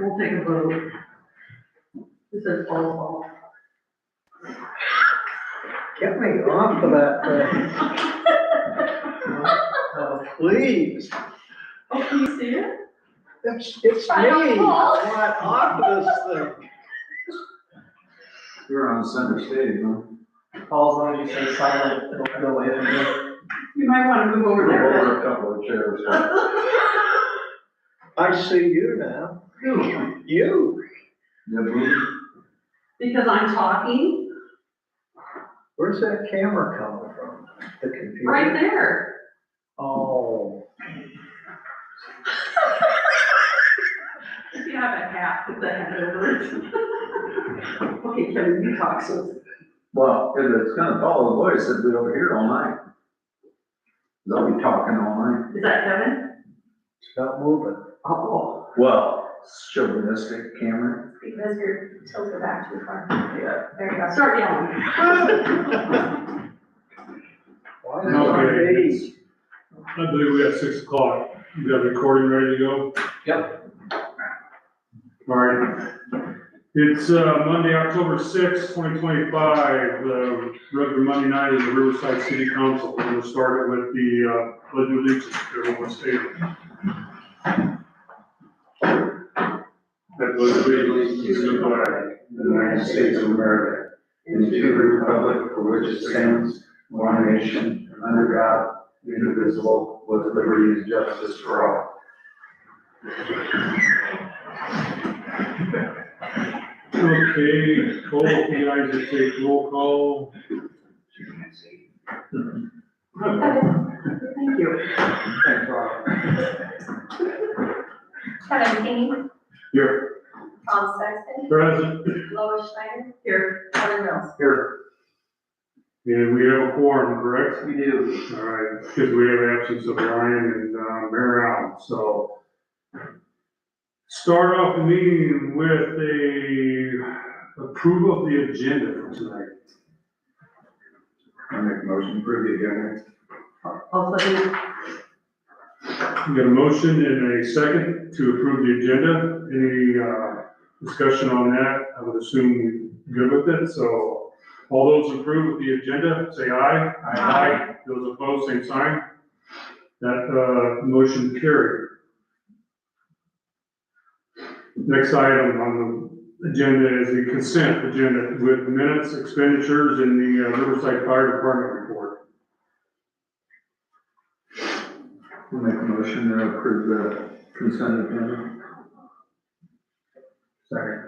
we'll take a vote. This is Paul's fault. Get me off of that thing. Please. Oh, can you see it? It's me. I don't I know. want off of this thing. You're on center stage, huh? Paul, as long as you stay silent, it'll go away from you. You might want to move over Go there. over a couple of chairs. I see you now. Who? You. Yeah, Booty? Because I'm talking Where's that camera coming from? The computer? right there. Oh. If you have a hat, put the hat over it. Okay, Kevin, you talk, so. Well, if it's gonna follow the voice, it'll be over here all night. They'll be talking all night. Is that Kevin? It's not moving. Oh. Well, chauvinistic camera. Because you're tilted back too far. Yeah. There you go. Start yelling. Why not Okay. me? I believe we have 6 o'clock. You got the recording ready to go? Yep. All right. It's Monday, October 6th, 2025, regular Monday night in the Riverside City Council. We're going to start it with the pledge of allegiance. Everyone state it. I pledge allegiance to the flag of the United States of America and to the republic for which it stands, one nation, under God, indivisible, with liberty and justice for all. Okay, Cole, if you guys would take roll call. Thank you. Thanks, Rob. Kevin King, Here. Tom Sexton, Present. Lois Schneider, Here. Kevin Mills. Here. And we have a quorum, correct? We do. All right, because we have absence of Ryan and Mary Allen, so. Start off the meeting with a approval of the agenda for tonight. I make a motion to approve the agenda. I'll second. We got a motion and a second to approve the agenda. Any discussion on that? I would assume we're good with it, so all those approve of the agenda, say aye. Aye. Those opposed, same sign. That motion carried. Next item on the agenda is the consent agenda with minutes, expenditures, and the Riverside Fire Department report. I'll make a motion to approve the consent agenda. Second.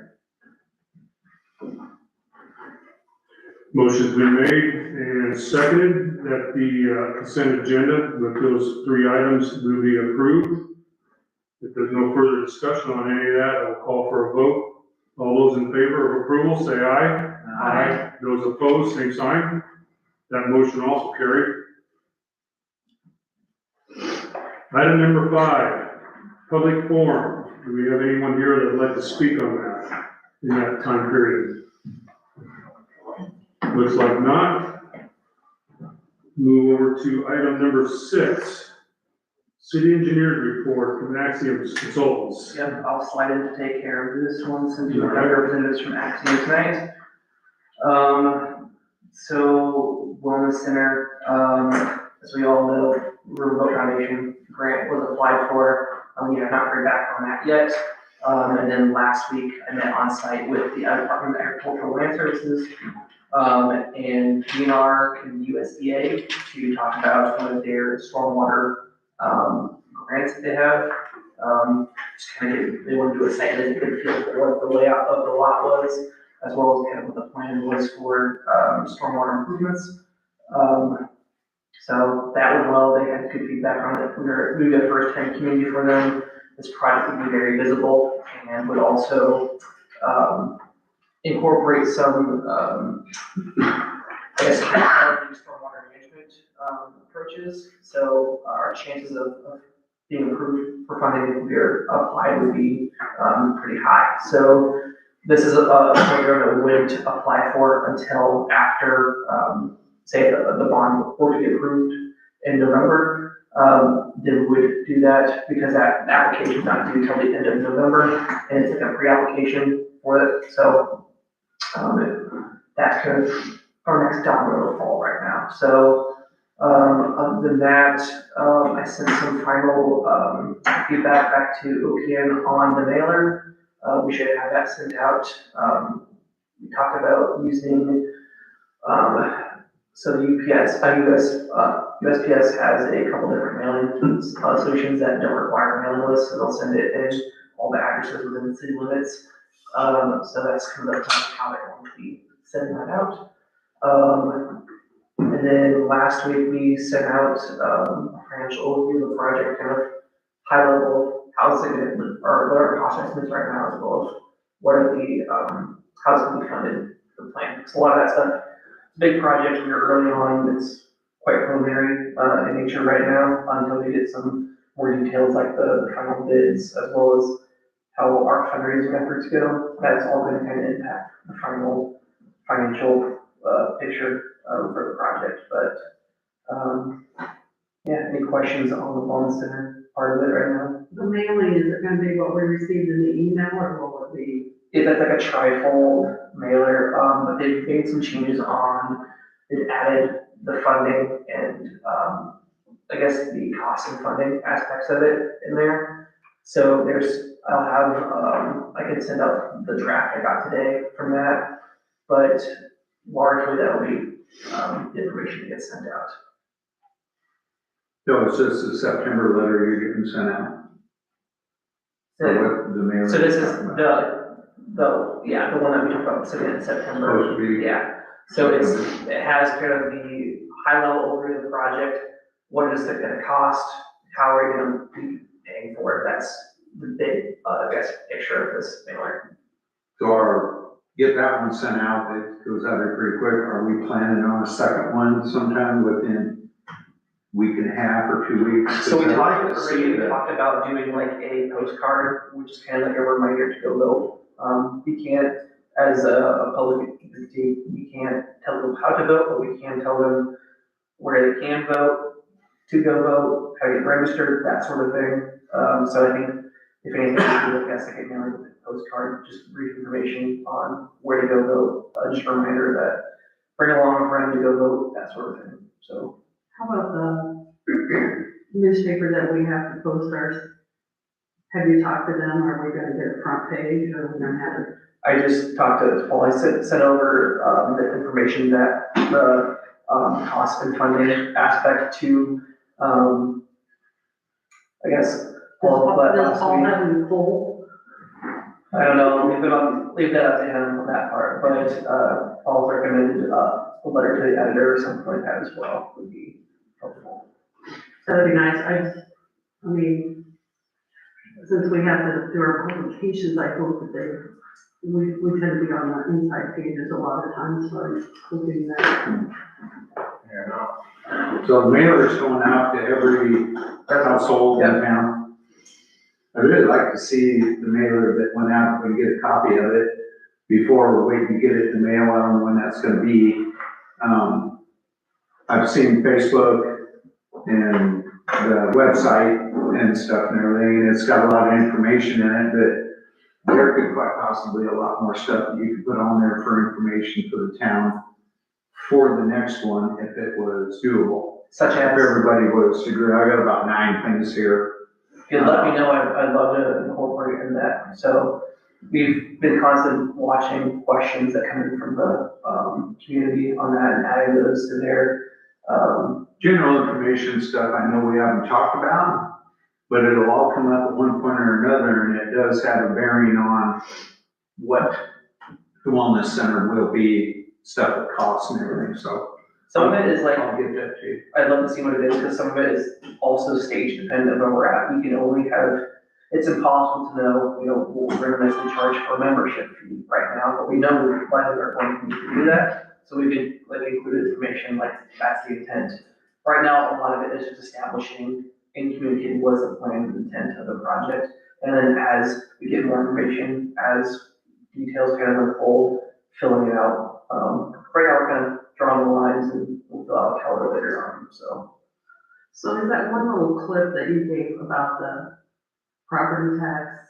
Motion's been made and seconded that the consent agenda with those 3 items will be approved. If there's no further discussion on any of that, I will call for a vote. All those in favor of approval, say aye. Aye. Those opposed, same sign. That motion also carried. Item number 5, public forum. Do we have anyone here that would like to speak on that in that time period? Looks like not. Move over to item number 6. City engineer's report from Axiom Consultants. Yep, I'll slide in to take care of this one since we have representatives from Axiom tonight. So Wellness Center, as we all know, Riverboat Foundation grant was applied for. We have not heard back on that yet. And then last week I met on site with the Department of Agricultural Land Services, and DNR and USDA to talk about one of their stormwater grants that they have. Just kind of, they want to do a site visit, get a feel for what the layout of the lot was, as well as kind of what the plan was for stormwater improvements. So that went well. They had good feedback on it. We got first-time community for them. This project would be very visible and would also incorporate some, I guess, stormwater management approaches. So our chances of being approved for funding if we're applied would be pretty high. So this is a program that we wouldn't apply for until after, say, the bond were to be approved in November. then we would do that because that application's not due till the end of November, and it's like a pre-application for it, so, that's kind of our next domino to fall right now. So, other than that, I sent some final, feedback back to OPM on the mailer. We should have that sent out. We talked about using, so the USPS has a couple different mailing solutions that don't require a mailing list, so they'll send it in all the addresses within the city limits. So that's kind of how they're going to be sending that out. And then last week we sent out a financial overview of the project, kind of high level, how's it going, or what are cost estimates right now, as well as what are the, how's it going to be funded, the plan. So a lot of that stuff, it's a big project, we're early on, it's quite preliminary in nature right now, until we get some more details like the final bids, as well as how our fundraising efforts go. That's all going to kind of impact the final financial picture for the project. But yeah, any questions on the Wellness Center part of it right now? The mailing, is it gonna be what we received in the email, or will it be? It's like a trifold mailer, but they've made some changes on, they've added the funding and, I guess the cost and funding aspects of it in there. So I'll have, I can send out the draft I got today from that, but largely that'll be, the information that gets sent out. So it's just a September letter you're getting sent out? So, Or what the mailer? so this is the one that we talked about, so in September. Supposed to be. Yeah, so it has kind of the high level overview of the project, what is it gonna cost, how are you gonna be paying for it, that's the big, I guess, picture of this mailer. So get that one sent out, it goes out there pretty quick. Are we planning on a second one sometime within week and a half or 2 weeks? So we talked about doing like a postcard, which is kind of like a reminder to go vote. We can't, as a public entity, we can't tell them how to vote, but we can tell them where they can vote, to go vote, how to get registered, that sort of thing. So I think if anything, we should look at like a mailing postcard, just brief information on where to go vote, just a reminder that bring along a friend to go vote, that sort of thing, so. How about the newspaper that we have to post ours? Have you talked to them? Are we gonna get a front page, or are we gonna have it? I just talked to Paul, I sent over, the information that the, cost and funding aspect to, I guess, Paul, but Does Paul last have any poll? week, I don't know, leave that up to him on that part, but, Paul's recommended, a letter to the editor or something like that as well would be helpful. That'd be nice. I mean, since we have to do our publications, I hope that we tend to be on the inside pages a lot of times, so I'm hoping that. So the mailer's going out to every household in town. I'd really like to see the mailer that went out, we get a copy of it before we wait to get it in the mail. I don't know when that's gonna be. I've seen Facebook and the website and stuff and everything, and it's got a lot of information in it, but there could quite possibly a lot more stuff that you could put on there for information for the town for the next one, if it was doable. Such If as, everybody was to agree, I got about 9 things here. if you let me know, I'd love to incorporate in that. So we've been constantly watching questions that come in from the, community on that and adding those to their, General information stuff I know we haven't talked about, but it'll all come up at one point or another, and it does have a bearing on what the wellness center will be, stuff that costs and everything, so. some of it is like, I'll get that to you. I'd love to see what it is, because some of it is also stage dependent where we're at. We can only have, it's impossible to know, what we're gonna necessarily charge for a membership fee right now, but we know we're planning are going to need to do that. So we could like include information like that's the intent. Right now, a lot of it is just establishing and communicating what's the plan and intent of the project. And then as we get more information, as details kind of unfold, filling it out. Right now, we're kind of drawing the lines and we'll fill out a calendar later on, so. So is that one little clip that you gave about the property tax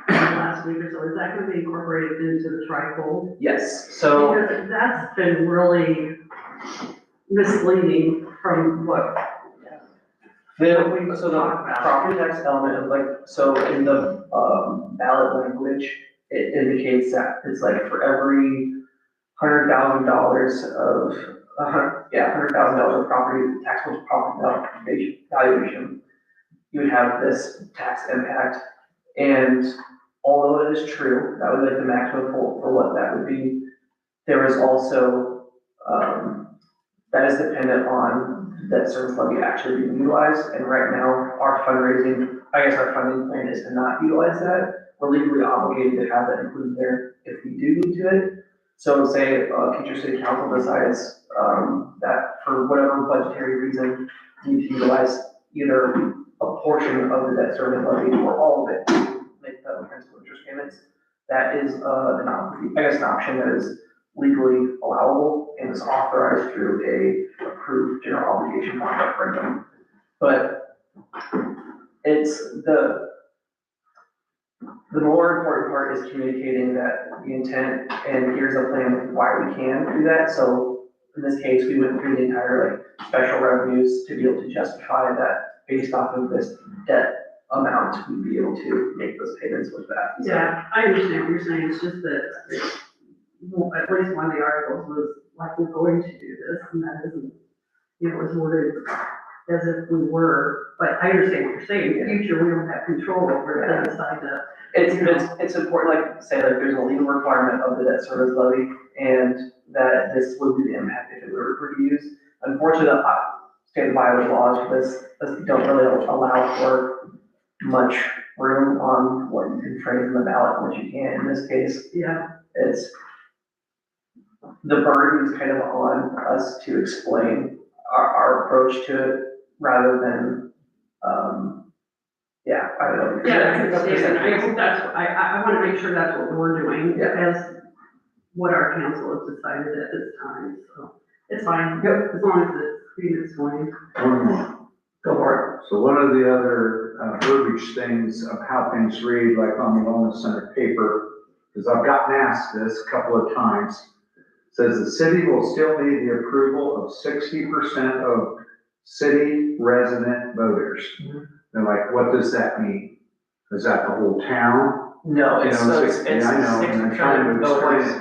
last week or so, is that gonna be incorporated into the trifold? Yes, so, Because that's been really misleading from what so the property tax element of like, so in the, ballot language, it indicates that it's like for every $100,000 of, $100,000 of property, taxable property valuation, you would have this tax impact. And although it is true, that would be like the maximum for what that would be, there is also, that is dependent on that service levy actually being utilized. And right now, our fundraising, I guess our funding plan is to not utilize that. We're legally obligated to have that included there if we do need to it. So say, future city council decides, that for whatever budgetary reason, we need to utilize either a portion of the debt service levy or all of it to make the principal interest payments. That is, an option that is legally allowable and is authorized through a approved general obligation bond referendum. But it's the more important part is communicating that the intent, and here's a plan of why we can do that. So in this case, we went through the entire like special revenues to be able to justify that based off of this debt amount, we'd be able to make those payments with that. So, Yeah, I understand what you're saying, it's just that, well, at least one of the articles was like, we're going to do this, and that isn't, it was worded as if we were, but I understand what you're saying, in the future, we don't have control over it, they decide to. It's important, like, say, like, there's a legal requirement of the debt service levy, and that this would be the impact if it were to be used. Unfortunately, the state of Iowa laws for this don't really allow for much room on what you can phrase in the ballot and what you can't. In this case, Yeah, it's, the burden is kind of on us to explain our approach to it, rather than, I don't know. yeah, I understand, I hope that's, I wanna make sure that's what we're doing, as what our council has decided at this time, so it's fine. Yep. As long as it's being explained. One more. Go for So one of the other verbiage things of how things read, like on the wellness center paper, because I've gotten asked this a couple of times, says the city will still need the approval of 60% of city resident voters. Mhm. They're like, what does that mean? Is that the whole town? it. No, You it's, know, so it's 60, I know, and I'm trying to 60% explain voters. it,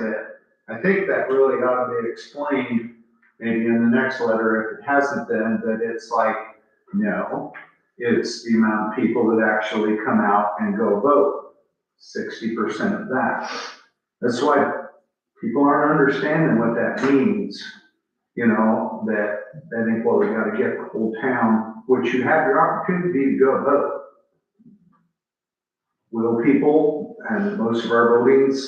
but I think that really ought to be explained maybe in the next letter, if it hasn't been, that it's like, no, it's the amount of people that actually come out and go vote, 60% of that. That's why people aren't understanding what that means, you know, that they think, well, we gotta get the whole town, which you have your opportunity to go vote. Will people, and most of our votings,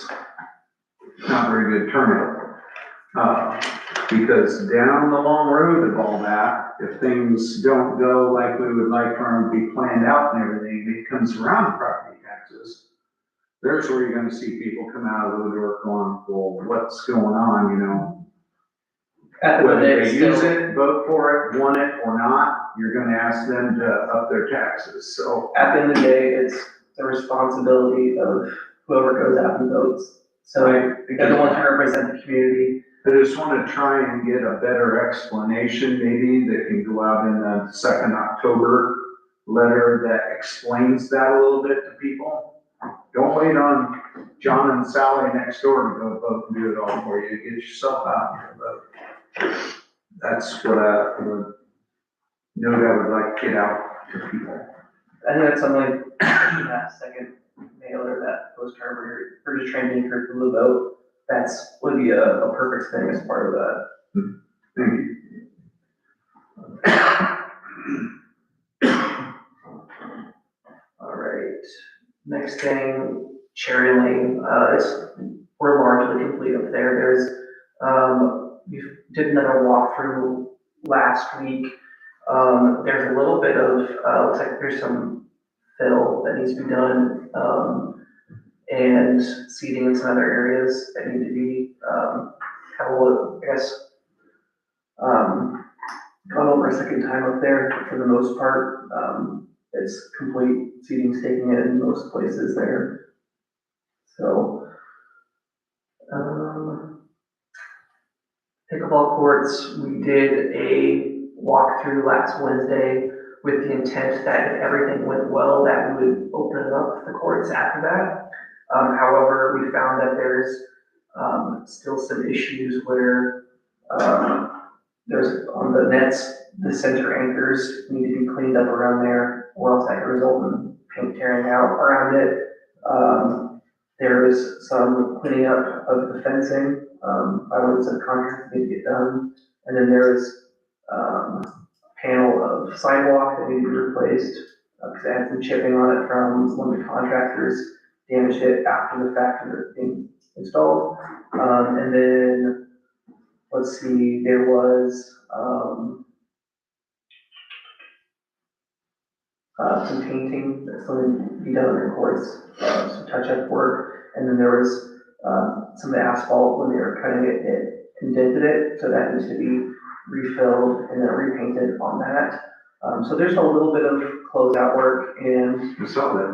not very good turnout. Because down the long road of all that, if things don't go like we would like for them to be planned out and everything, it comes around property taxes. There's where you're gonna see people come out of the woodwork going, well, what's going on, you know? At the end of the Whether day, they it's use still, it, vote for it, want it or not, you're gonna ask them to up their taxes, so. at the end of the day, it's the responsibility of whoever goes out and votes. So they're the ones who represent the community. I just want to try and get a better explanation maybe that can go out in the 2nd October letter that explains that a little bit to people. Don't wait on John and Sally next door to go vote and do it all for you. Get yourself out and vote. That's what I would note I would like to get out to people. I think that's something, that second mailer, that postcard where you're just trying to encourage people to vote. That's, would be a perfect thing as part of that. Thank you. All right, next thing, Cherry Lane, we're largely complete up there. We did another walkthrough last week. There's a little bit of, looks like there's some fill that needs to be done, and seeding in some other areas that need to be, have a little, I guess, gone over second time up there for the most part. It's complete seating, staking it in most places there. So, pickleball courts, we did a walkthrough last Wednesday with the intent that if everything went well, that we would open up the courts after that. However, we found that there's still some issues where there's on the nets, the center anchors need to be cleaned up around there, or else that could result in paint tearing out around it. There's some cleaning up of the fencing, by what the contractors need to get done. And then there's a panel of sidewalk that need to be replaced, because it had some chipping on it from one of the contractors damaged it after the fact of it being installed. And then, let's see, there was, some painting that's going to be done in the courts, some touch-up work. And then there was, some of the asphalt when they were cutting it, it indented it, so that needs to be refilled and then repainted on that. So there's a little bit of closeout work and. I saw that,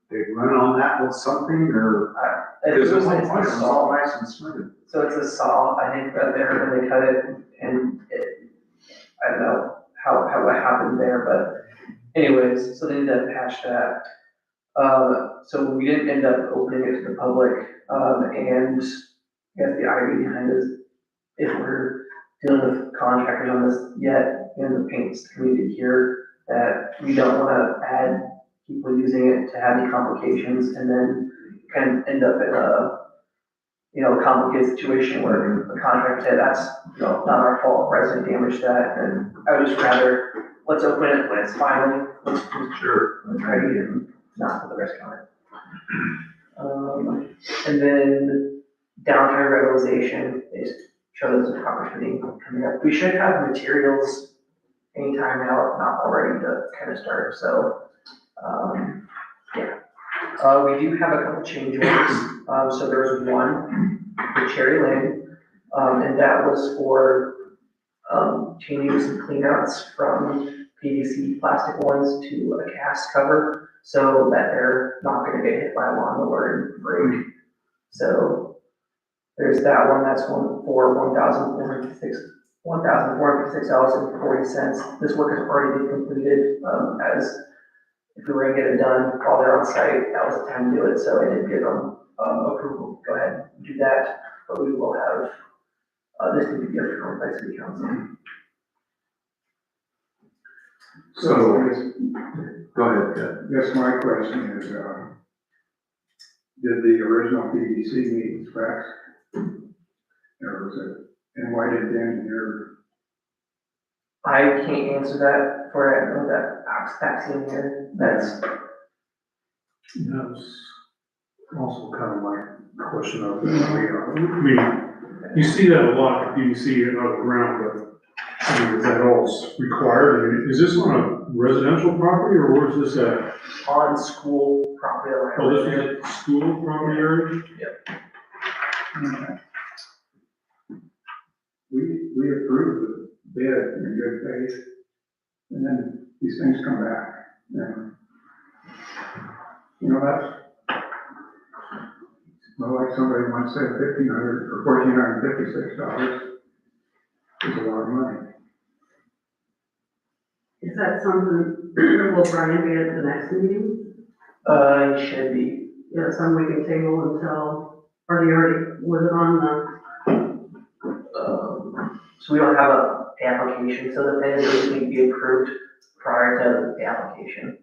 they run on that with something, or? It's Because a it's all saw. nice and smooth. So it's a saw, I think, right there, and they cut it, and it, I don't know what happened there, but anyways, so they need to patch that. So we didn't end up opening it to the public, and I guess the idea behind it is if we're dealing with contractors on this yet, in the paints community here, that we don't wanna add people using it to have any complications, and then kind of end up in a, complicated situation where the contractor said, that's, not our fault, resident damaged that, and I would just rather, let's open it when it's final, let's Sure. try to get it, not put the risk on it. And then downtown revitalization is shows the proper meeting coming up. We should have materials anytime now, if not already, to kind of start, so, yeah. We do have a couple change orders, so there was one for Cherry Lane, and that was for, changing some cleanouts from PVC plastic ones to a cast cover, so that they're not gonna get hit by a lawnmower and break. So there's that one, that's one for $1,456.40. This work has already been completed, as if we were gonna get it done while they're on site, that was the time to do it, so I did give them, approval, go ahead and do that, but we will have, this to be different by city council. So, go ahead, Ted. Yes, my question is, did the original PVC meet the specs? Or was it, and why did the engineer? I can't answer that for it, I know that Axe in here, that's, That's also kind of my question of, I mean, you see that a lot, PVC out of the ground, but I mean, is that all required? I mean, is this on a residential property or where is this at? on school property. Oh, this is a school property area? We approved the bid in good faith, and then these things come back, and, that's, well, like somebody once said, $1,500 or $1,456 is a lot of money. Is that something, will Brian be at the next meeting? It should be. Yeah, something we can table until, or you already, was it on the? So we don't have a application, so the things need to be approved prior to the application.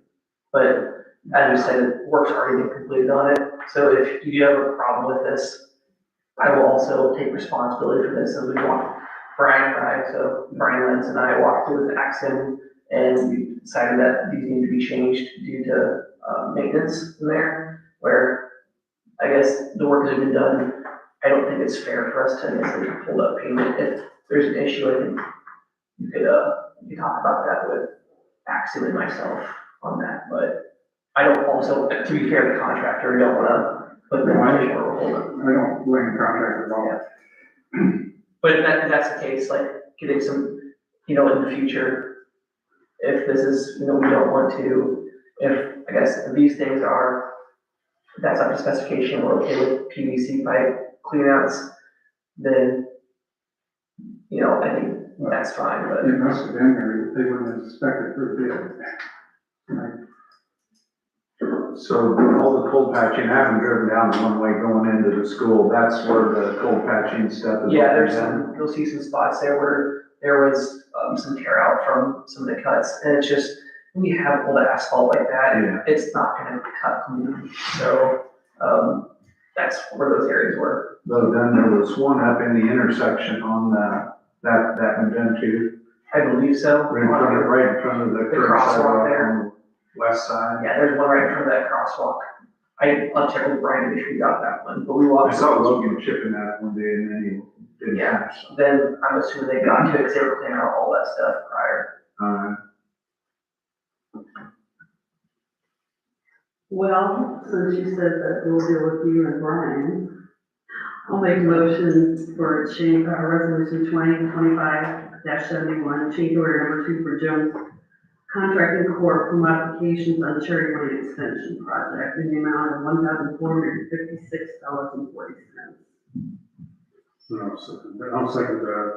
But as you said, work's already been completed on it, so if you do have a problem with this, I will also take responsibility for this, as we walked, Brian Lenz and I walked through with Axon, and we decided that these need to be changed due to, maintenance in there, where I guess the work has been done. I don't think it's fair for us to necessarily hold up payment. If there's an issue, I think you could talk about that with Axon and myself on that, but I don't also, to be fair to the contractor, I don't wanna put them on or hold up. I don't blame contractors at all. But if that's the case, like getting some you know, in the future, if this is, you know, we don't want to, if, I guess, these things are, that's up to specification, we're okay with PVC pipe cleanouts, then, you know, I think that's fine, but. It must have been there, they wouldn't have inspected for the bid. So all the cold patching, I haven't driven down the one way going into the school, that's where the cold patching stuff is. Yeah, there's done. some, you'll see some spots there where there was, some tear out from some of the cuts, and it's just, when you have old asphalt like that, Yeah. it's not gonna cut clean, so, that's where those areas were. But then there was one up in the intersection on that been done too, I believe so. right in front of the curb crosswalk sidewalk there. on the west side. Yeah, there's one right in front of that crosswalk. I'll check with Brian to make sure we got that one, but we I walked. saw Logan chipping that one day and then he didn't Yeah. finish. Then I'm assuming they got to it, because they were cleaning out all that stuff prior. Well, since you said that we'll deal with you and Brian, I'll make a motion for change, resolution 2025-71, change order number 2 for Jones Contracting Corp. for modifications on Cherry Lane Extension Project in the amount of $1,456.40. I'll second that.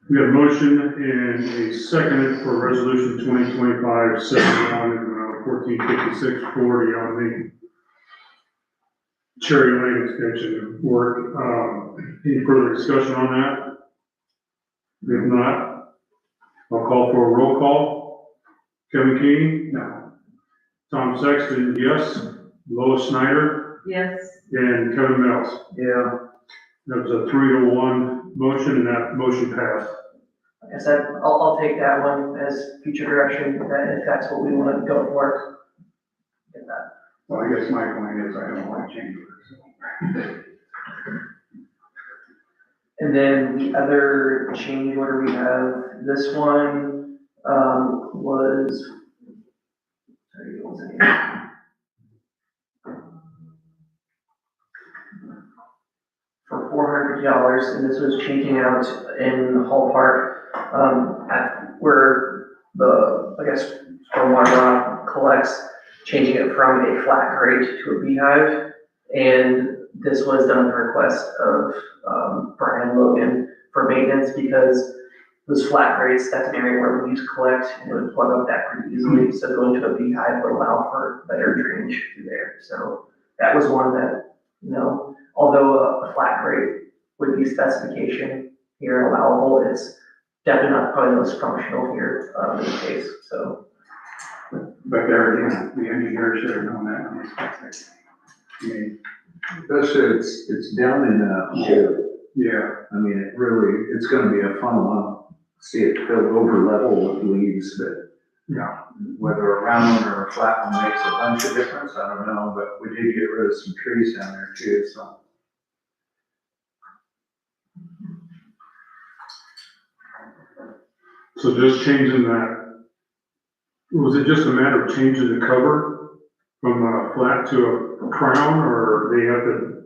We have a motion and a second for resolution 2025-71, in the amount of $1,456.40 on the Cherry Lane extension work. Any further discussion on that? If not, I'll call for a roll call. Kevin Keeney? No. Tom Sexton, yes. Lois Snyder? Yes. And Kevin Mills? Yeah. That was a 3-1 motion, and that motion passed. Like I said, I'll take that one as future direction, that if that's what we want to go for. Get that. Well, I guess my point is I don't want to change it, And then the other change order we have, this one, was, sorry, what was it? For $450, and this was changing out in Hall Park, at where the, I guess, stormwater runoff collects, changing it from a flat grate to a beehive. And this was done at the request of, Brian Logan for maintenance, because those flat grates, that's an area where leaves collect and it would plug up that pretty easily. So going to a beehive would allow for better drainage through there. So that was one that, you know, although a flat grate would be specification here allowable, it's definitely not probably the most functional here, in this case, so. but there again, the engineer should have known that when he specs it. I mean, Especially it's down in a hole. yeah, I mean, it's gonna be a fun one. See it filled over level with leaves, but yeah, whether a round one or a flat one makes a bunch of difference, I don't know, but we did get rid of some trees down there too, so. So just changing that, was it just a matter of changing the cover from a flat to a crown, or they have to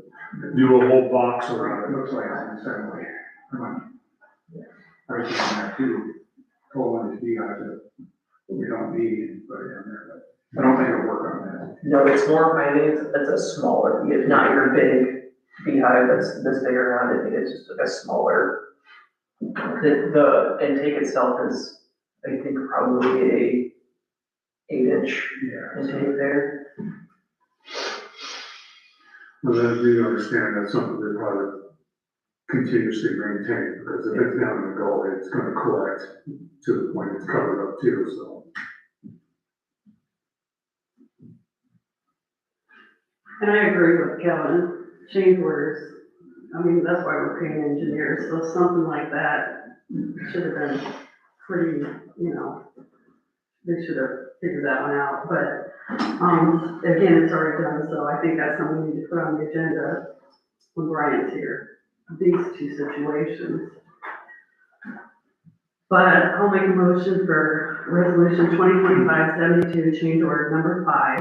do a whole box around it it? looks like it's the same way. Come on. I was thinking that too, told one of these guys that we don't need and put it in there, but I don't think it'll work on that. No, it's more, I think it's a smaller, it's not your big beehive that's this big around, I think it's just a smaller. The intake itself is, I think, probably a 8-inch Yeah. intake there. Well, then we understand that's something they probably continuously maintain, because if it's down in the gully, it's gonna collect to the point it's covered up too, so. And I agree with Kevin, change orders, I mean, that's why we're paying engineers, so something like that should have been pretty, you know, they should have figured that one out, but, again, it's already done, so I think that's something we need to put on the agenda when Brian's here, these two situations. But I'll make a motion for resolution 2025-72, change order number 5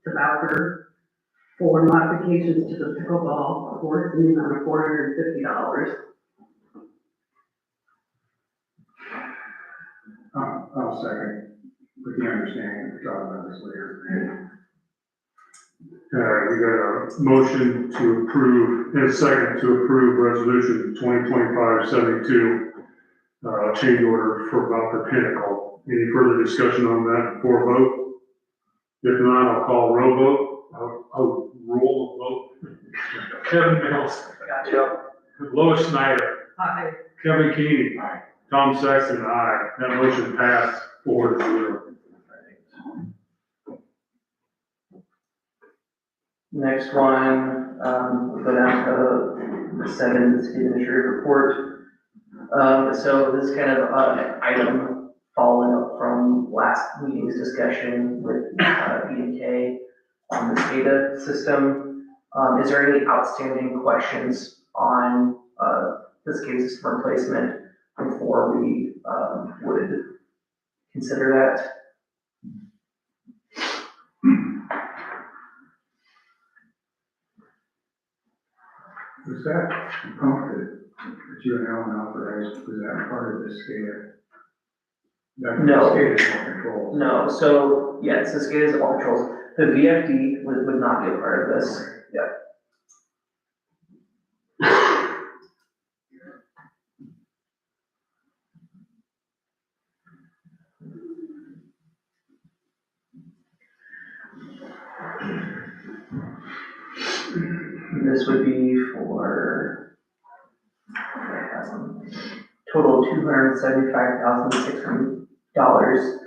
to Bowker for modifications to the pickleball court in the amount of $450. I'll second, with the understanding that we're talking about this later. We got a motion to approve, and a second to approve resolution 2025-72, change order for Valker Pinnacle. Any further discussion on that before vote? If not, I'll call roll vote. I'll roll vote. Kevin Mills. Gotcha. Lois Snyder. Aye. Kevin Keeney. Tom Sexton, aye. That motion passed 4-0. Next one, we'll go down to the 7, the city administrative report. So this is kind of an item following up from last meeting's discussion with E&K on the SCADA system. Is there any outstanding questions on the SCADA system replacement before we would consider that? Was that pump that you and Alan authorized, was that part of this SCADA? No. SCADA control. No, so, yes, the SCADA is all controls. The VFD would not be a part of this. Yeah. This would be for total $275,600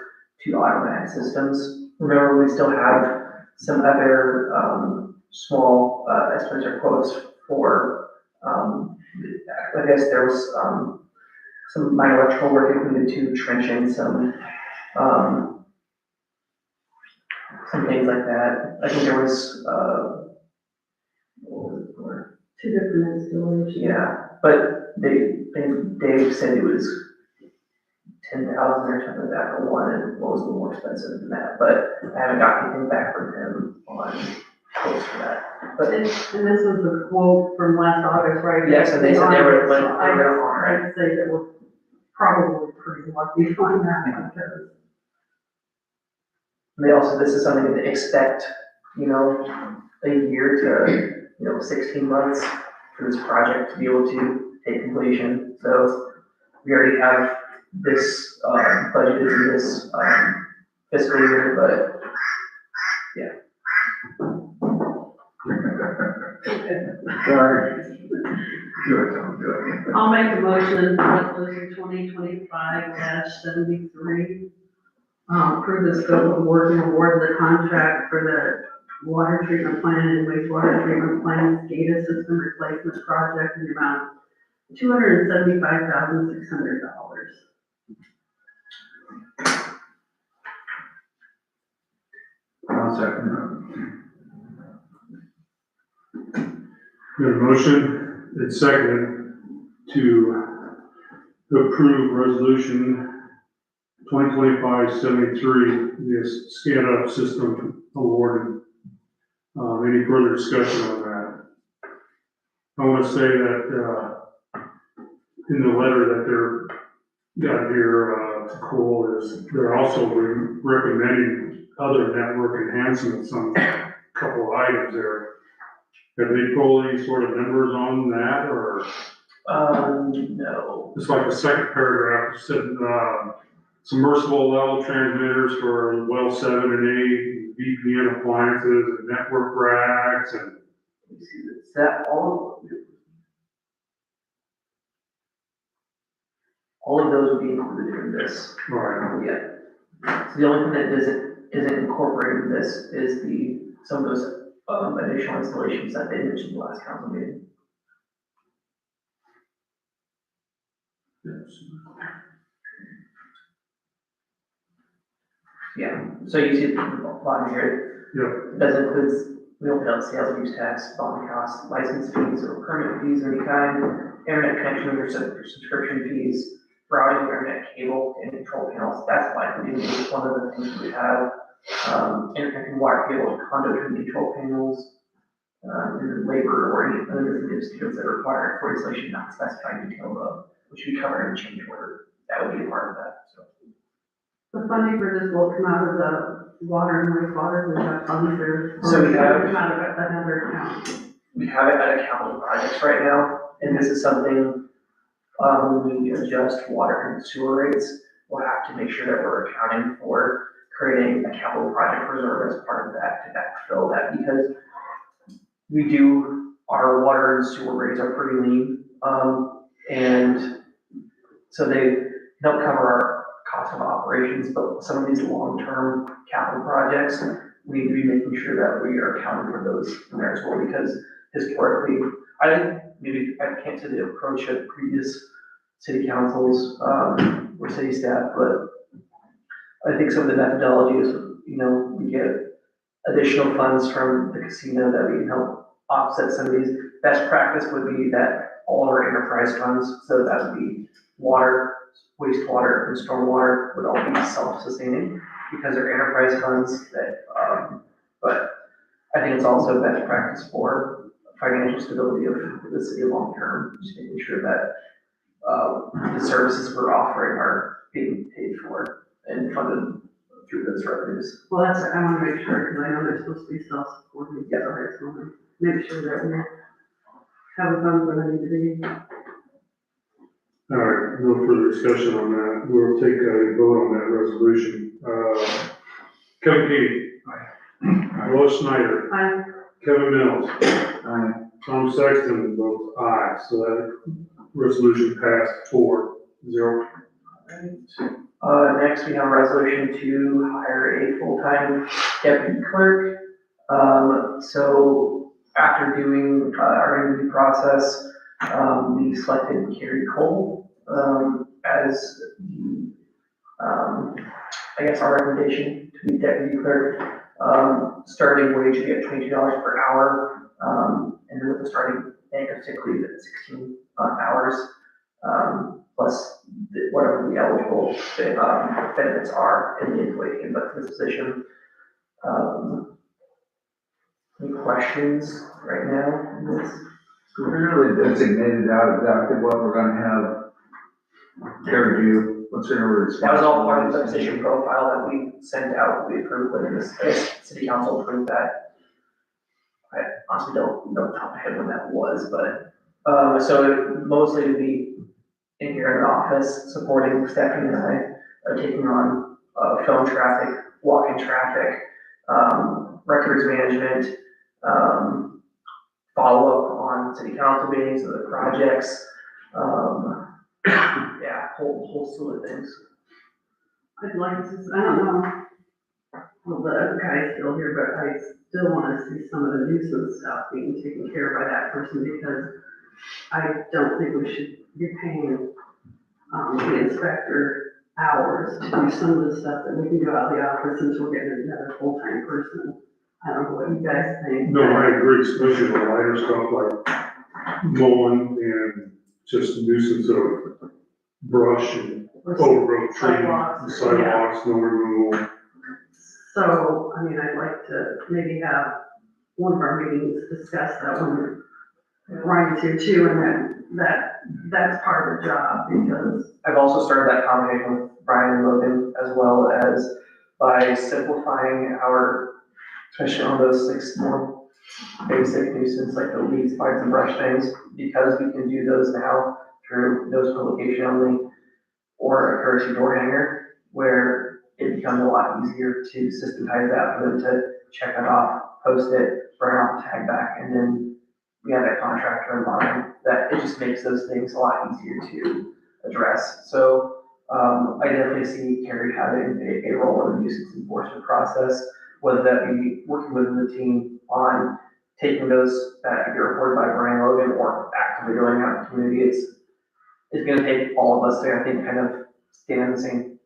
to automatic systems. Remember, we still have some other small estimates or quotes for, I guess there was some minor electrical work included to trenching some things like that. I think there was, what was it for? 2 different installations. Yeah, but Dave said it was 10,000 or something like that for one, and what was a little more expensive than that, but I haven't got anything back from him on quotes for that. But And this was a quote from last August, right? yeah, so they said they were, So they were on it. I'd say that we're probably pretty lucky on that because They also, this is something to expect, you know, a year to, 16 months for this project to be able to take completion. So we already have this budgeted in this fiscal year, but Sorry. Good, good. I'll make a motion, resolution 2025-73. Approve the scope of work and award the contract for the water treatment plant and wastewater treatment plant SCADA system replacement project in the amount of $275,600. I'll second Got a motion, it's seconded to approve resolution 2025-73, this SCADA system awarded. Any further discussion on that? I want to say that, in the letter that they're got here, to Cole is they're also recommending other network enhancements on a couple of items there. Have they pulled any sort of numbers on that, or? no. It's like the second paragraph, it said, submersible level transmitters for well 7 and 8, VPN appliances and network racks and. Let me see, is that all of those would be included in this. Right. Yeah. So the only thing that isn't incorporated in this is some of those additional installations that they mentioned in the last council meeting. Yeah, so you see the bottom here. Yep. It doesn't include, we don't pay out sales use tax, bond costs, license fees, or permit fees of any kind, internet connection or subscription fees, routing, internet cable, and control panels. That's likely to be one of the things we have. Internet and wire cable, conduit and control panels, and labor or any other skills that are required for installation not specified in detail above, which we cover in the change order. That would be a part of that, so. The funding for this will come out of the water and wastewater, we have funds there. So we have- Come out of another account. We have it at a capital projects right now, and this is something, when we adjust water and sewer rates, we'll have to make sure that we're accounting for creating a capital project reserve as part of that to backfill that, because our water and sewer rates are pretty lean, and so they don't cover our cost of operations, but some of these long-term capital projects, we need to be making sure that we are accounting for those in there as well, because historically, I think, maybe, I can't say the approach of previous city councils, or city staff, but I think some of the methodology is, we get additional funds from the casino that we can help offset some of these. Best practice would be that all our enterprise funds, so that would be water, wastewater, and stormwater would all be self-sustaining because they're enterprise funds that, but I think it's also best practice for financial stability of the city long-term, just making sure that, the services we're offering are being paid for and funded through those revenues. Well, that's, I wanna make sure, because I know they're supposed to be self-supporting, so I just wanna make sure that we have the funds where they need to be. All right, no further discussion on that. We'll take a vote on that resolution. Kevin Key. Lois Snyder. Aye. Kevin Mills. Aye. Tom Sexton votes aye, so that resolution passed 4-0. Next, we have a resolution to hire a full-time deputy clerk. So after doing our interview process, we selected Carrie Cole, as the, our recommendation to be deputy clerk. Starting wage to get $22 per hour, and then with the starting bank of sick leave at 16 hours, plus whatever the eligible benefits are in the employee handbook for this position. Any questions right now on this? We really designated out exactly what we're gonna have Carrie do, what's in her That was all part of the responsibilities. position profile that we sent out, we approved, when this city council approved that. I honestly don't know off the top of my head when that was, but, so mostly to be in here in the office, supporting Stephanie and I, taking on, phone traffic, walk-in traffic, records management, follow-up on city council meetings and the projects, whole slew of things. I'd like to, I don't know, well, the other guy's still here, but I still wanna see some of the nuisance stuff being taken care of by that person, because I don't think we should be paying, the inspector hours to do some of the stuff that we can do out of the office since we're getting another full-time person. I don't know what you guys think. No, I agree, especially the lighter stuff like mowing and just nuisance of brush and overgrowth tree, Sidewalks, sidewalks, snow removal. So, I mean, I'd like to maybe have one of our meetings discuss that when Ryan's here too, and that's part of the job, because I've also started that conversation with Brian and Logan, as well as by simplifying our, especially on those more basic nuisance, like the weeds, spikes, and brush things, because we can do those now through notice publication only, or a courtesy door hanger, where it becomes a lot easier to systematize that for them to check it off, post it, burn off the tag back, and then we have that contractor in line, that it just makes those things a lot easier to address. So, I definitely see Carrie having a role in the nuisance enforcement process, whether that be working with the team on taking those that get reported by Brian Logan, or actively going out in the community. It's gonna take all of us to, I think, kind of stand in the same,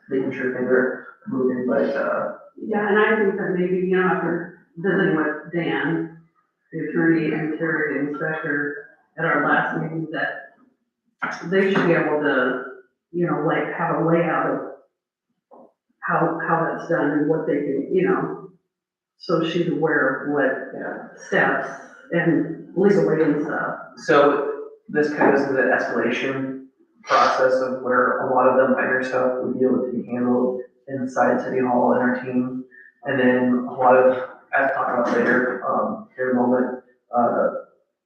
making sure things are moving, but, yeah, and I think that maybe, after visiting with Dan, the attorney, and Terry, the inspector, at our last meeting, that they should be able to, have a layout of how that's done and what they can, so she's aware of what steps and legally and stuff. so this kind of is an escalation process of where a lot of the minor stuff would be able to be handled inside City Hall and our team. And then a lot of, as talked about later, here in a moment,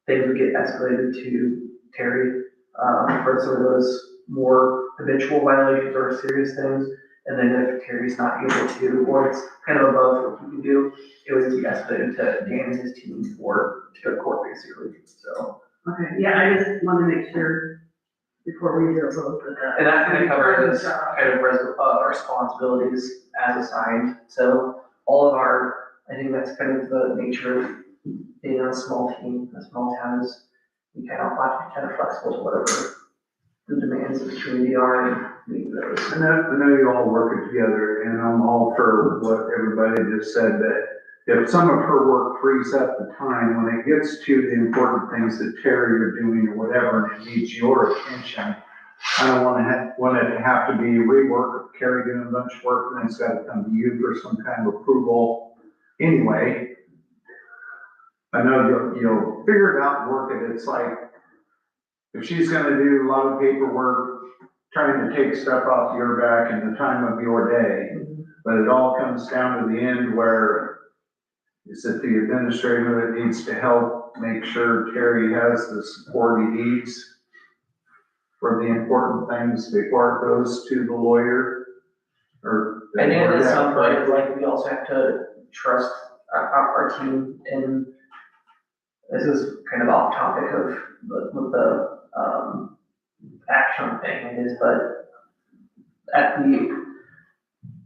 things would get escalated to Terry, for some of those more habitual violations or serious things. And then if Terry's not able to, or it's kind of above what he can do, it was de-escalated to Dan and his team or to go to court basically, so. Okay, yeah, I just want to make sure before we do a vote that. And that kind of covers his kind of responsibilities as assigned, so all of our, I think that's kind of the nature of being on a small team, a small town is, we kind of have to be kind of flexible to whatever the demands of the community are and meet those. I know you all working together, and I'm all for what everybody just said, that if some of her work frees up the time, when it gets to the important things that Terry are doing or whatever, and it needs your attention, I don't want it to have to be rework of Carrie doing a bunch of work, and it's gotta come to you for some kind of approval anyway. I know you'll figure it out and work it. It's like, if she's gonna do a lot of paperwork, trying to take stuff off your back in the time of your day, but it all comes down to the end where is it the administrator that needs to help make sure Terry has the support he needs for the important things before it goes to the lawyer? Or And then at some point, like, we also have to trust our team, and this is kind of off topic of what the action thing it is, but at the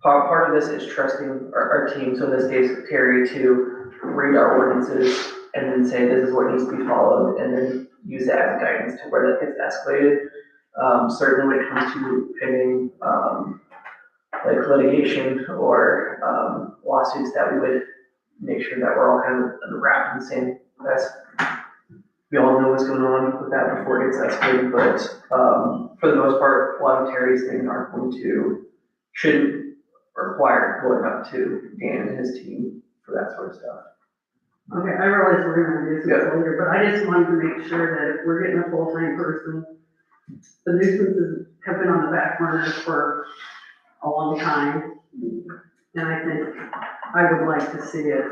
part of this is trusting our team, so in this case, Terry, to read our ordinances and then say this is what needs to be followed, and then use that as guidance to where that gets escalated. Certainly when it comes to pending, like litigation or, lawsuits, that we would make sure that we're all kind of wrapped in the same, we all know what's going on with that before it gets escalated, but, for the most part, a lot of Terry's things aren't going to, shouldn't require going up to Dan and his team for that sort of stuff. Okay, I realize we're gonna do this later, but I just wanted to make sure that if we're getting a full-time person, the nuisances have been on the back burner for a long time. And I think I would like to see it,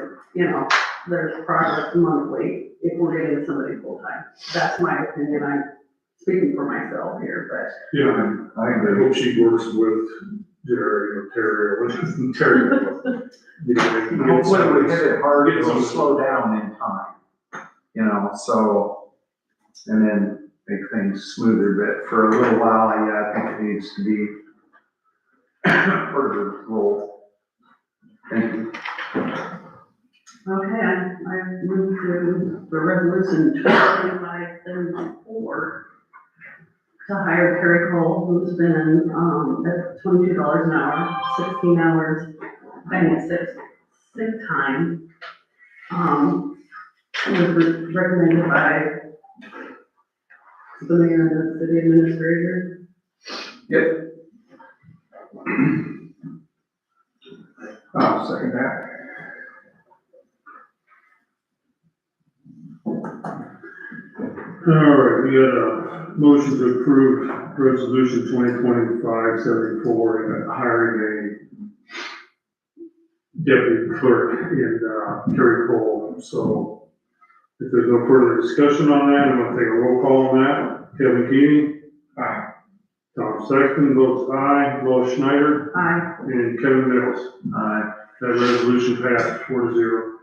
there's progress monthly if we're getting somebody full-time. That's my opinion. I'm speaking for myself here, Yeah, I I agree. hope she works with Jerry or Terry or with Terry. You know, they can get Hopefully we hit it hard, get it'll some- slow down in time, so, and then make things smoother, but for a little while, yeah, I think it needs to be part of the role. Thank you. okay, I move to the resolution 2574 to hire Carrie Cole, who's been, at $22 an hour, 16 hours, sick time. Was recommended by the mayor and the city administrator. Yep. I'll second that. All right, we got a motion to approve resolution 2025-74 and hiring a deputy clerk in Terry Cole. So if there's no further discussion on that, I'm gonna take a roll call on that. Kevin Keeney? Aye. Tom Sexton votes aye. Lois Schneider? Aye. And Kevin Mills? Aye. That resolution passed 4-0.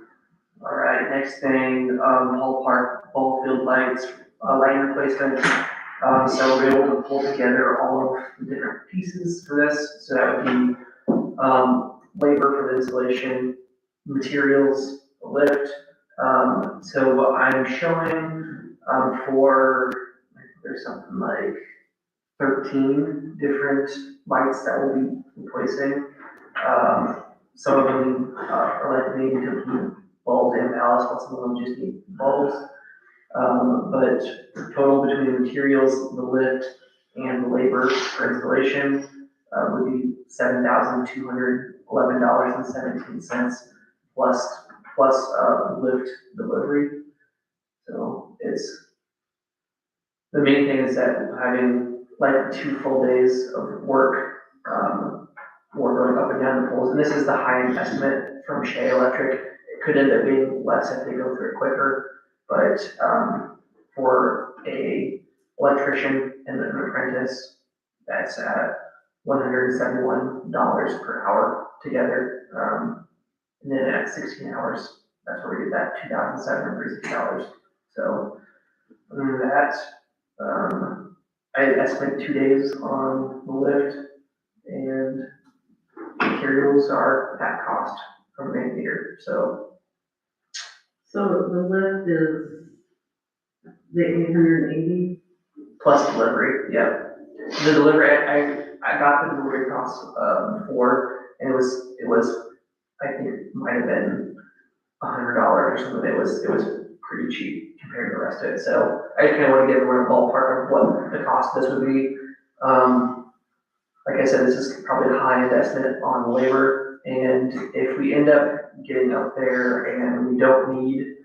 All right, next thing, Hall Park, ball field lights, lighting replacement. So we're able to pull together all of the different pieces for this. So that would be, labor for the installation, materials, the lift. So I'm showing, for, there's something like 13 different lights that we'll be replacing. Some of them, are like made into bulbs and ballasts, while some of them just need bulbs. But the total between the materials, the lift, and the labor for installation, would be $7,211.17 plus lift delivery. So the main thing is that having like 2 full days of work, more going up and down the poles. And this is the high-end estimate from Shea Electric. It could end up being less if they go through it quicker, but, for a electrician and an apprentice, that's at $171 per hour together. And then at 16 hours, that's where we get that $2,760. So, other than that, I spent 2 days on the lift, and materials are at cost from main meter, so. So the lift is the 880? Plus delivery, yeah. The delivery, I got the delivery cost, before, and it was, I think it might have been $100 or something. It was pretty cheap compared to the rest of it, so I just kinda wanna get everyone a ballpark of what the cost of this would be. Like I said, this is probably the high-end estimate on labor, and if we end up getting up there and we don't need,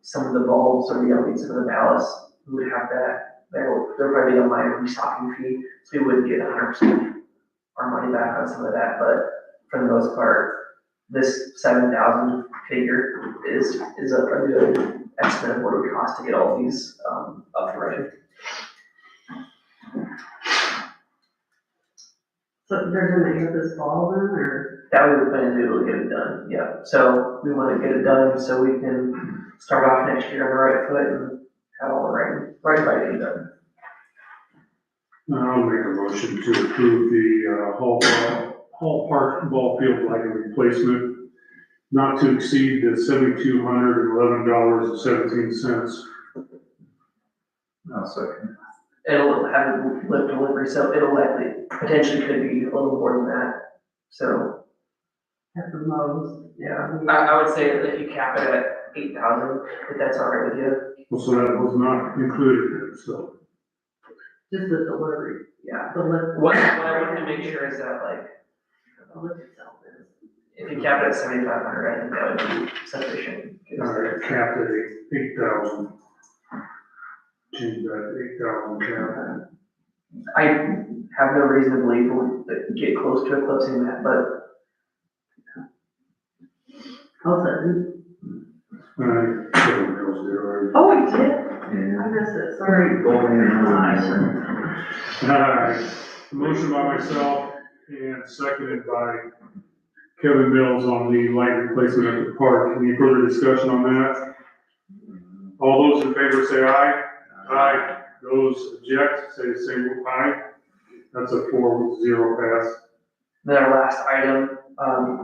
some of the bulbs, or we don't need some of the ballasts, we would have that, there'll probably be a minor restocking fee, so we wouldn't get 100% our money back on some of that, but for the most part, this 7,000 figure is a good estimate of what it would cost to get all these, up and running. So they're gonna get this fall then, or? That way we plan to be able to get it done, yeah. So we want to get it done so we can start off next year on the right foot and have all the right lighting done. I'll make a motion to approve the Hall Park ball field lighting replacement, not to exceed the $7,211.17. I'll second. It'll have a lift delivery, so it'll likely, potentially could be a little more than that. So, At the most. yeah, I would say if you cap it at 8,000, if that's all right with you. Well, so that was not included in it, so. Just the delivery, Yeah. the lift. What I want to make sure is that, like, The lift itself is. if you cap it at 7,500, I think that would be sufficient. Capped at 8,000. Change that to 8,000 cap. I have no reason to believe we'll get close to eclipsing that, but I'll second. Kevin Mills there, Oh, I did? Yeah. I missed it, sorry. Alright, motion by myself and seconded by Kevin Mills on the light replacement at the park. Any further discussion on that? All those in favor say aye. Aye. Those object, say the same aye. That's a 4-0 pass. then our last item,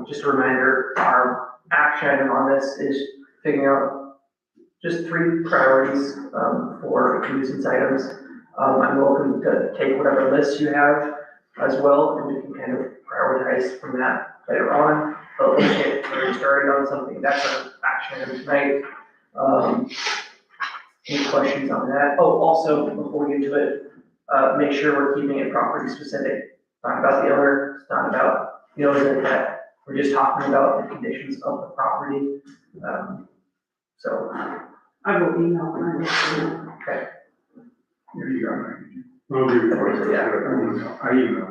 just a reminder, our action item on this is figuring out just 3 priorities, for nuisance items. I'm welcome to take whatever list you have as well, and we can kind of prioritize from that later on. But let's get started on something. That's our action item tonight. Any questions on that? Oh, also, before we get to it, make sure we're keeping it property specific. Not about the owner, it's not about, that. We're just talking about the conditions of the property. So, I will email when I look. okay. Here you go, Mike. I'll give you one. Yeah. I email.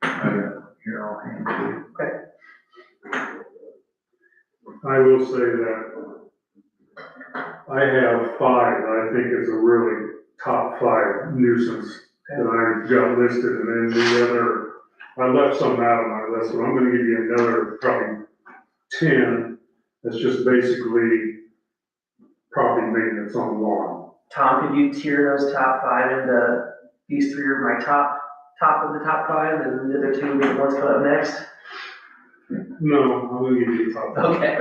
I got, here, I'll hand it to you. I will say that I have 5 that I think is a really top 5 nuisance that I got listed, and then the other, I left some out of my list, but I'm gonna give you another probably 10. That's just basically property maintenance on lawn. Tom, could you tier those top 5 into these 3 are my top of the top 5, and the other 2 the ones coming up next? No, I'm gonna give you the top 5. Okay.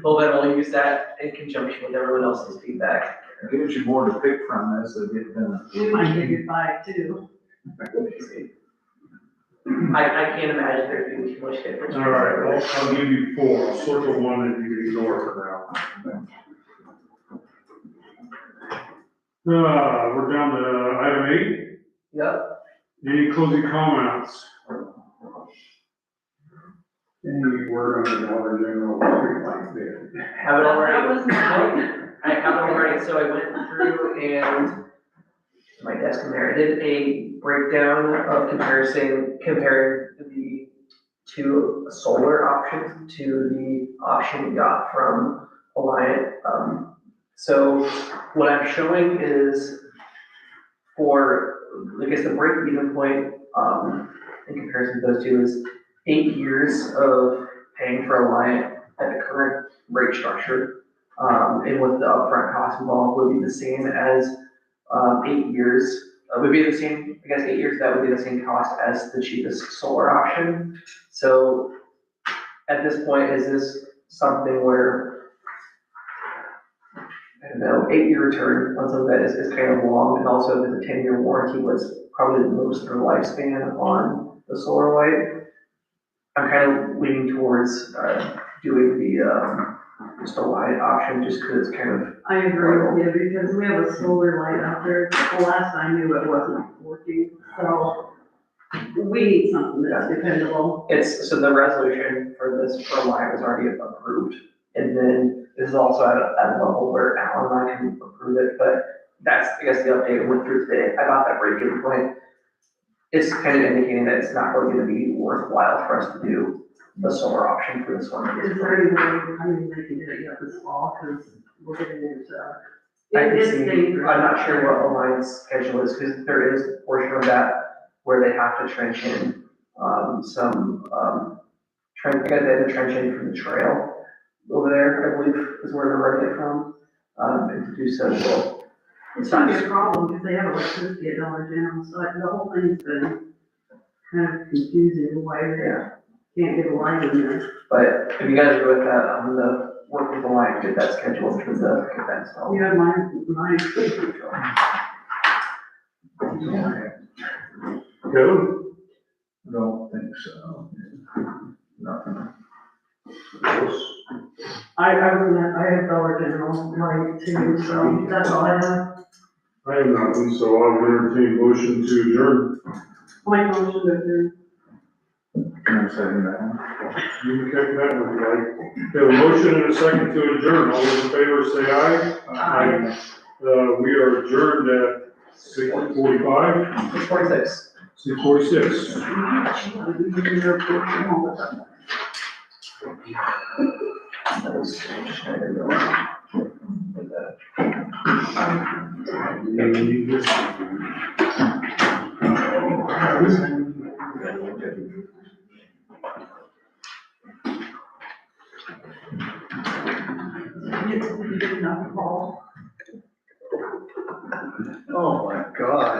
Well, then we'll use that in conjunction with everyone else's feedback. It gives you more to pick from as they get done. We might give you 5 too. I can't imagine there being too much difference. All right, I'll give you 4. I'll circle one that you can ignore for now. We're down to item 8. Yep. Any closing comments? Any word on the water general street light bid? Have it already. That was mine. I have it already, so I went through and my desk in there. I did a breakdown of comparing the two solar options to the option we got from Alliant. So what I'm showing is for, I guess, the break-even point, in comparison to those two is 8 years of paying for Alliant at the current rate structure. And with the upfront cost involved would be the same as 8 years, would be the same, I guess 8 years, that would be the same cost as the cheapest solar option. So at this point, is this something where, I don't know, 8-year return on something that is kind of long, and also the 10-year warranty was probably the most of the lifespan on the solar light? I'm kind of leaning towards doing the just a light option, just because it's kind of, I agree with you, because we have a solar light out there, the last I knew it wasn't working, so we need something that's dependable. it's, so the resolution for this for light was already approved. And then this is also at a level where Alan and I can approve it, but that's, I guess, the update went through today. I got that break-even point. It's kind of indicating that it's not really gonna be worthwhile for us to do the solar option for this one. Is there any way, I mean, they can get it yet this fall, because we're getting into, I can it's see, dangerous. I'm not sure what Alliance schedule is, because there is a portion of that where they have to trench in, I guess they have to trench in from the trail over there, I believe, is where they're running it from, and to do so, well, It's not a problem, because they have electricity at Dollar General, so the whole thing's been kind of confusing, why they can't get a light in there. but if you guys are with that, I'm gonna work with Alliance, get that scheduled for the event, so. You have mine. Kevin? Don't think so. Nothing. Yes. I have Dollar General light too, so that's all I have. I have nothing, so I'll entertain a motion to adjourn. My motion to adjourn. Can I second that one? You can kick that one if you like. We have a motion and a second to adjourn. All those in favor say aye. Aye. We are adjourned at 6:45, 6:46. 6:46. That was kind of, You did enough, Paul. Oh, my God.